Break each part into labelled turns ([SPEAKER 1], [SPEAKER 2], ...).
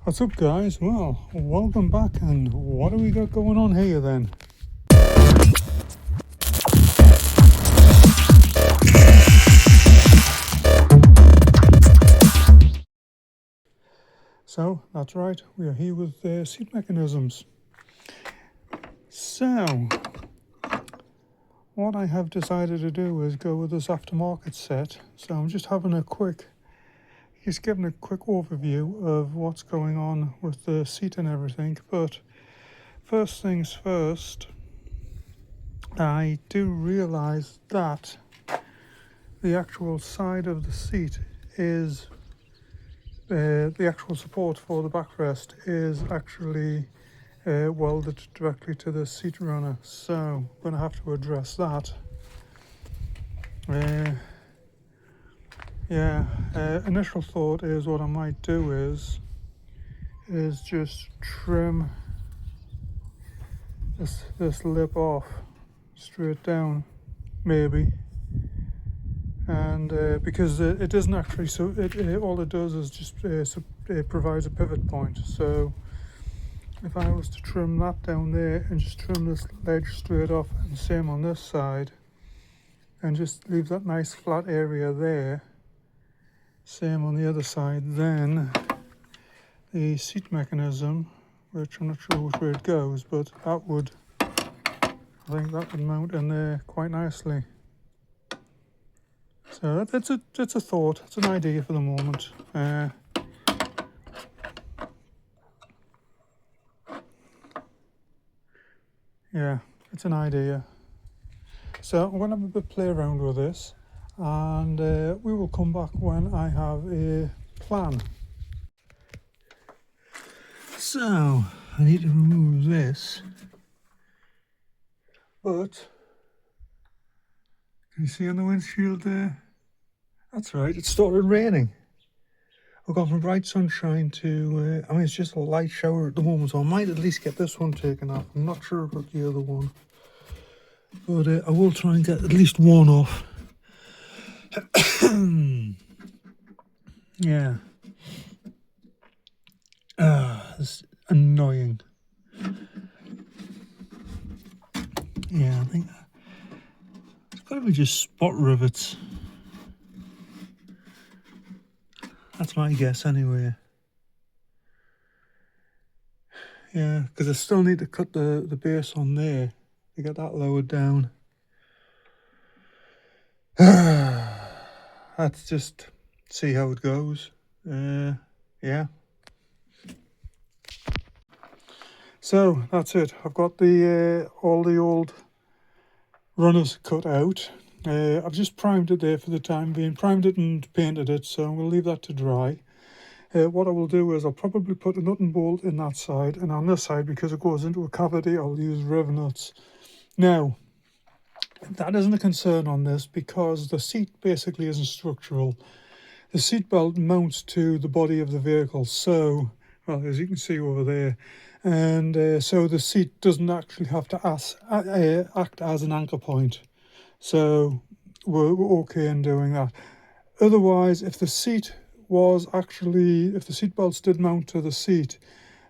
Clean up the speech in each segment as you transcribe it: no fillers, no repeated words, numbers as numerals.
[SPEAKER 1] What's up, guys? Well, welcome back, and what do we got going on here then? So, that's right, we are here with seat mechanisms. So, what I have decided to do is go with this aftermarket set. So I'm just giving a quick overview of what's going on with the seat and everything. But first things first, I do realize that the actual side of the seat is the actual support for the backrest is actually welded directly to the seat runner, so I'm going to have to address that. Initial thought is what I might do is just trim this lip off straight down, maybe, and because it doesn't actually, so all it does is just it provides a pivot point. So if I was to trim that down there and just trim this ledge straight off, and same on this side, and just leave that nice flat area there, same on the other side, then the seat mechanism, which I'm not sure which way it goes, but I think that would mount in there quite nicely. So it's a thought, it's an idea for the moment. Yeah, it's an idea. So I'm going to have a bit play around with this, and we will come back when I have a plan. So I need to remove this, but can you see on the windshield there? That's right, it started raining. I've gone from bright sunshine to, it's just a light shower at the moment, so I might at least get this one taken off. I'm not sure about the other one, but I will try and get at least one off. Yeah. It's annoying. Yeah, I think it's probably just spot rivets. That's my guess anyway. Yeah, because I still need to cut the base on there to get that lowered down. Let's just see how it goes. Yeah. So that's it. I've got the all the old runners cut out. I've just primed it there for the time being, primed it and painted it, so I'm going to leave that to dry. What I will do is I'll probably put a nut and bolt in that side, and on this side, because it goes into a cavity, I'll use riv nuts. Now, that isn't a concern on this because the seat basically isn't structural. The seat belt mounts to the body of the vehicle, so, well, as you can see over there, and so the seat doesn't actually have to act as an anchor point. So we're okay in doing that. Otherwise, if the seat belts did mount to the seat,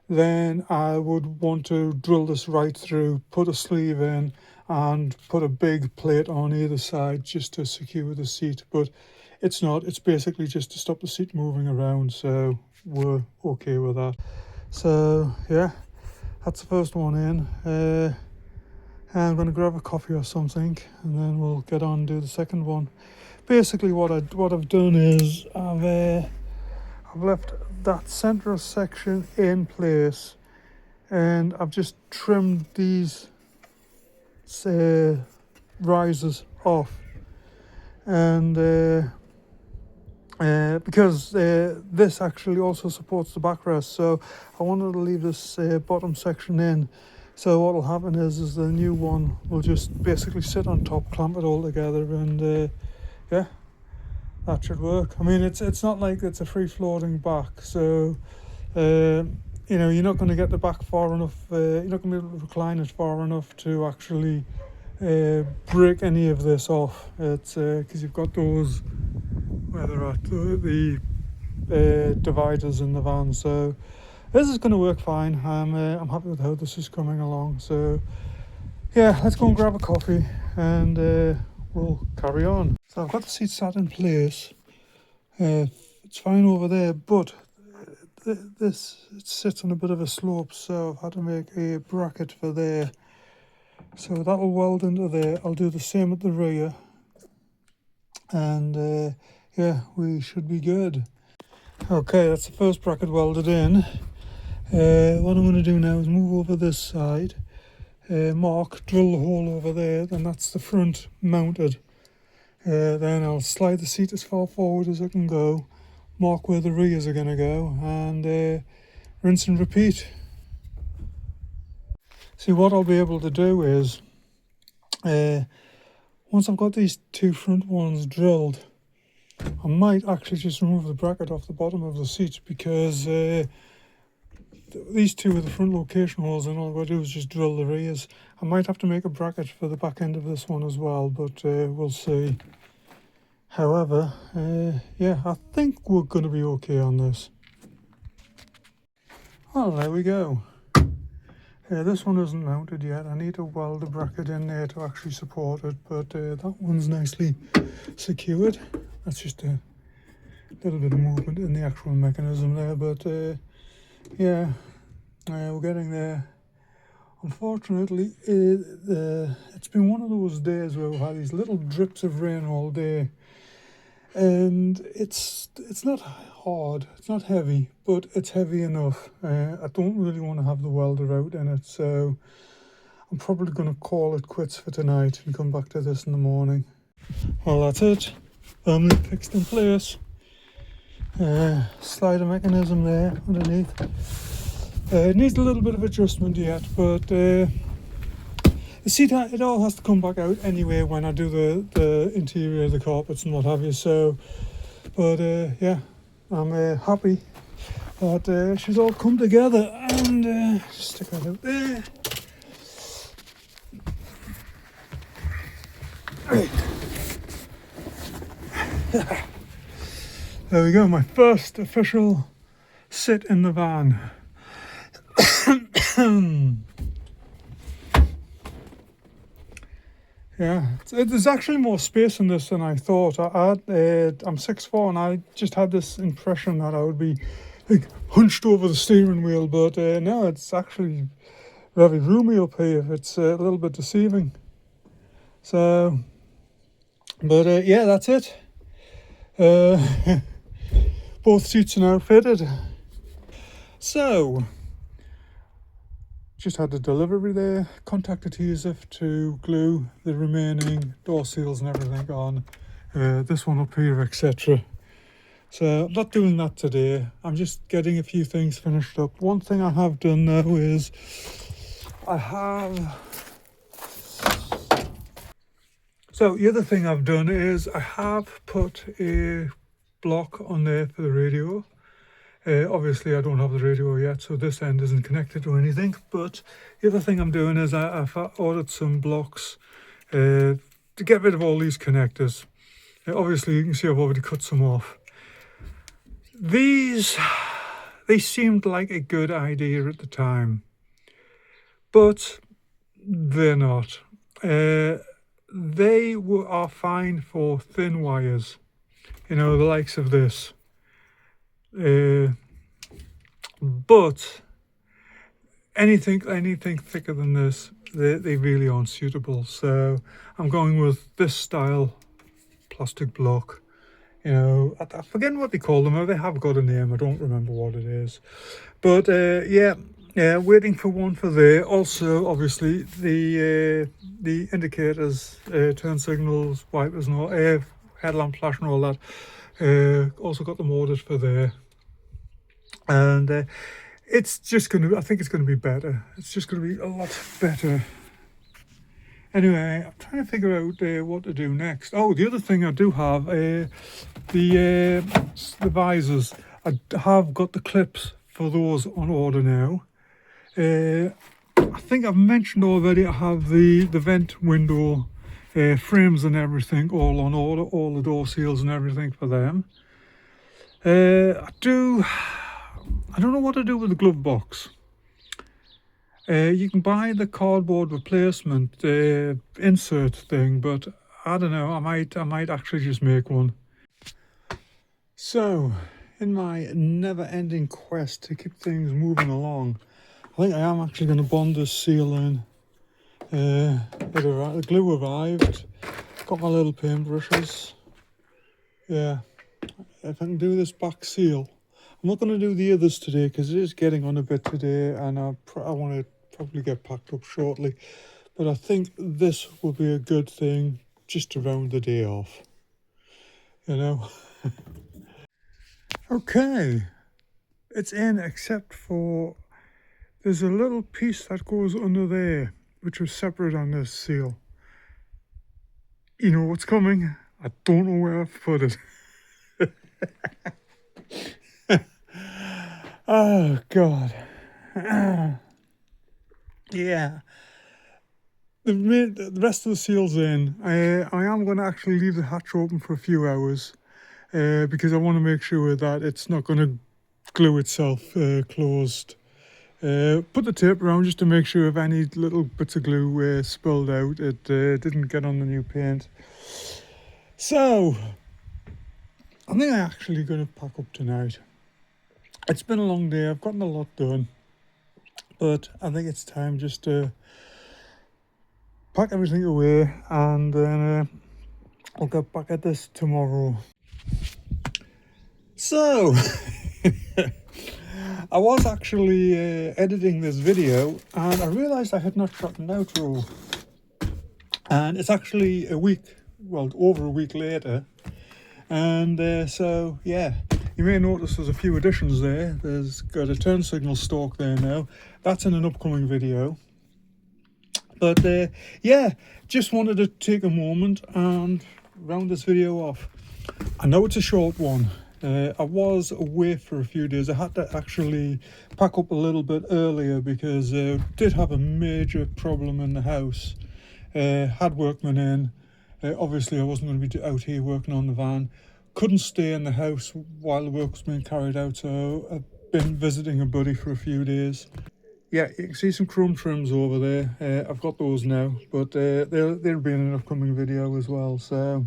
[SPEAKER 1] then I would want to drill this right through, put a sleeve in, and put a big plate on either side just to secure the seat. But it's not, it's basically just to stop the seat moving around, so we're okay with that. So yeah, that's the first one in. I'm going to grab a coffee or something, and then we'll get on and do the second one. Basically what I've done is I've left that central section in place, and I've just trimmed these risers off, and because this actually also supports the backrest, so I wanted to leave this bottom section in. So what will happen is the new one will just basically sit on top, clamp it all together, and yeah, that should work. I mean, it's not like it's a free floating back, so you're not going to get the back far enough. You're not going to be able to recline it far enough to actually break any of this off. It's because you've got those where they're at, the dividers in the van. So this is going to work fine. I'm happy with how this is coming along. So yeah, let's go and grab a coffee and we'll carry on. So I've got the seat sat in place. It's fine over there, but this it sits on a bit of a slope, so I've had to make a bracket for there. So that will weld into there. I'll do the same at the rear, and yeah, we should be good. Okay, that's the first bracket welded in. What I'm going to do now is move over this side, mark, drill the hole over there, then that's the front mounted. Then I'll slide the seat as far forward as I can go, mark where the rears are going to go, and rinse and repeat. See, what I'll be able to do is, once I've got these two front ones drilled, I might actually just remove the bracket off the bottom of the seat, because these two are the front location holes, and all I've got to do is just drill the rears. I might have to make a bracket for the back end of this one as well, but we'll see. However, yeah, I think we're going to be okay on this. Well, there we go. This one isn't mounted yet. I need to weld the bracket in there to actually support it, but that one's nicely secured. That's just a little bit of movement in the actual mechanism there, but yeah, we're getting there. Unfortunately, it's been one of those days where we've had these little drips of rain all day, and it's not hard, it's not heavy, but it's heavy enough. I don't really want to have the welder out in it, so I'm probably going to call it quits for tonight and come back to this in the morning. Well, that's it. Firmly fixed in place. Slider mechanism there underneath. It needs a little bit of adjustment yet, but the seat, it all has to come back out anyway when I do the interior of the carpets and what have you. So, but yeah, I'm happy that she's all come together, and just stick that out there. There we go, my first official sit in the van. Yeah, there's actually more space in this than I thought. I'm 6'4", and I just had this impression that I would be like hunched over the steering wheel, but no, it's actually very roomy up here. It's a little bit deceiving. So, but yeah, that's it. Both seats are now fitted. So, just had the delivery there, contacted TSF to glue the remaining door seals and everything on, this one up here, etc. So I'm not doing that today, I'm just getting a few things finished up. One thing I have done now is the other thing I've done is I have put a block on there for the radio. Obviously I don't have the radio yet, so this end isn't connected to anything, but the other thing I'm doing is I've ordered some blocks to get rid of all these connectors. Obviously you can see I've already cut some off. They seemed like a good idea at the time, but they're not. They are fine for thin wires, you know, the likes of this. But anything thicker than this, they really aren't suitable. So I'm going with this style plastic block. You know, I forget what they call them. They have got a name. I don't remember what it is. But yeah, waiting for one for there. Also, obviously the indicators, turn signals, wipers, and all, headlamp flash and all that. Also got them ordered for there. And it's just going to, I think it's going to be better. It's just going to be a lot better. Anyway, I'm trying to figure out what to do next. Oh, the other thing I do have, the visors. I have got the clips for those on order now. I think I've mentioned already I have the vent window frames and everything all on order, all the door seals and everything for them. I don't know what to do with the glove box. You can buy the cardboard replacement insert thing, but I don't know, I might actually just make one. So, in my never-ending quest to keep things moving along, I think I am actually going to bond this seal in. The glue arrived, got my little paintbrushes. Yeah, if I can do this back seal. I'm not going to do the others today because it is getting on a bit today, and I want to probably get packed up shortly. But I think this will be a good thing just to round the day off, you know. Okay, it's in, except for there's a little piece that goes under there, which was separate on this seal. You know what's coming? I don't know where I've put it. Oh, God. Yeah. The rest of the seal's in. I am going to actually leave the hatch open for a few hours because I want to make sure that it's not going to glue itself closed. Put the tape around just to make sure if any little bits of glue spilled out, it didn't get on the new paint. So, I think I'm actually going to pack up tonight. It's been a long day, I've gotten a lot done, but I think it's time just to pack everything away, and then I'll get back at this tomorrow. So, I was actually editing this video, and I realised I had not shot an outro. And it's actually over a week later. And so, yeah, you may notice there's a few additions there. There's got a turn signal stalk there now. That's in an upcoming video. But yeah, just wanted to take a moment and round this video off. I know it's a short one. I was away for a few days. I had to actually pack up a little bit earlier because I did have a major problem in the house. Had workmen in. Obviously, I wasn't going to be out here working on the van. Couldn't stay in the house while the work was being carried out, so I've been visiting a buddy for a few days. Yeah, you can see some chrome trims over there. I've got those now, but they'll be in an upcoming video as well. So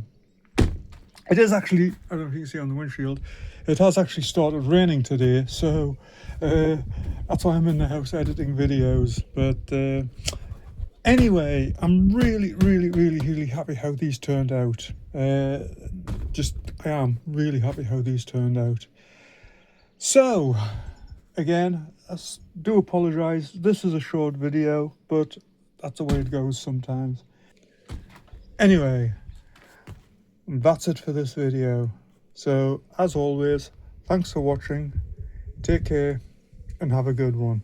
[SPEAKER 1] it is actually, I don't know if you can see on the windshield, it has actually started raining today, so that's why I'm in the house editing videos. But anyway, I'm really happy how these turned out. I am really happy how these turned out. So, again, I do apologise. This is a short video, but that's the way it goes sometimes. Anyway, that's it for this video. So, as always, thanks for watching. Take care and have a good one.